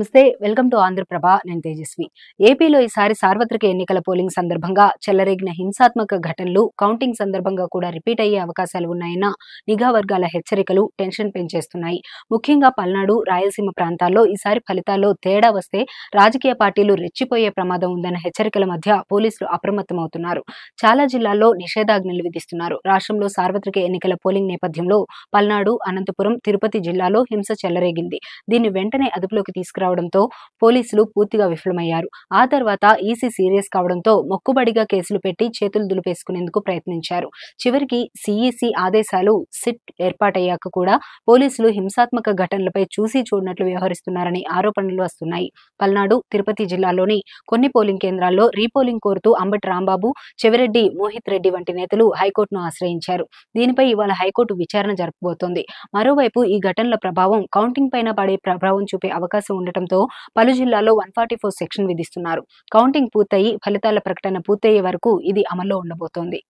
నమస్తే welcome to Andhraprabha నేను తేజస్వి ఏపీలో ఈసారి సార్వత్రిక ఎన్నికల పోలింగ్ సందర్భంగా చెలరేగిన హింసాత్మక ఘటనలు కౌంటింగ్ సందర్భంగా కూడా రిపీట్ అయ్యే అవకాశాలు ఉన్నాయన్న నిఘా వర్గాల హెచ్చరికలు టెన్షన్ పెంచేస్తున్నాయి. ముఖ్యంగా పల్నాడు రాయలసీమ ప్రాంతాల్లో ఈసారి ఫలితాల్లో తేడా వస్తే రాజకీయ పార్టీలు రెచ్చిపోయే ప్రమాదం ఉందన్న హెచ్చరికల మధ్య పోలీసులు అప్రమత్తమవుతున్నారు. చాలా జిల్లాల్లో నిషేధాజ్ఞలు విధిస్తున్నారు. రాష్ట్రంలో సార్వత్రిక ఎన్నికల పోలింగ్ నేపథ్యంలో పల్నాడు అనంతపురం తిరుపతి జిల్లాలో హింస చెలరేగింది. దీన్ని వెంటనే అదుపులోకి తీసుకురావడంతో పోలీసులు పూర్తిగా విఫలమయ్యారు. ఆ తర్వాత ఈసీ సీరియస్ కావడంతో మొక్కుబడిగా కేసులు పెట్టి చేతులు దులిపేసుకునేందుకు ప్రయత్నించారు. చివరికి సిఈసి ఆదేశాలు సిట్ ఏర్పాటయ్యాక కూడా పోలీసులు హింసాత్మక ఘటనలపై చూసి చూడనట్లు వ్యవహరిస్తున్నారని ఆరోపణలు వస్తున్నాయి. పల్నాడు తిరుపతి జిల్లాలోని కొన్ని పోలింగ్ కేంద్రాల్లో రీపోలింగ్ కోరుతూ అంబటి రాంబాబు, చెవిరెడ్డి మోహిత్ రెడ్డి వంటి నేతలు హైకోర్టును ఆశ్రయించారు. దీనిపై ఇవాళ హైకోర్టు విచారణ జరపబోతోంది. మరోవైపు ఈ ఘటనల ప్రభావం కౌంటింగ్ పైన పడే ప్రభావం చూపే అవకాశం ఉండటంతో పలు జిల్లాల్లో 144 సెక్షన్ విధిస్తున్నారు. కౌంటింగ్ పూర్తయి ఫలితాల ప్రకటన పూర్తయ్యే వరకు ఇది అమల్లో ఉండబోతోంది.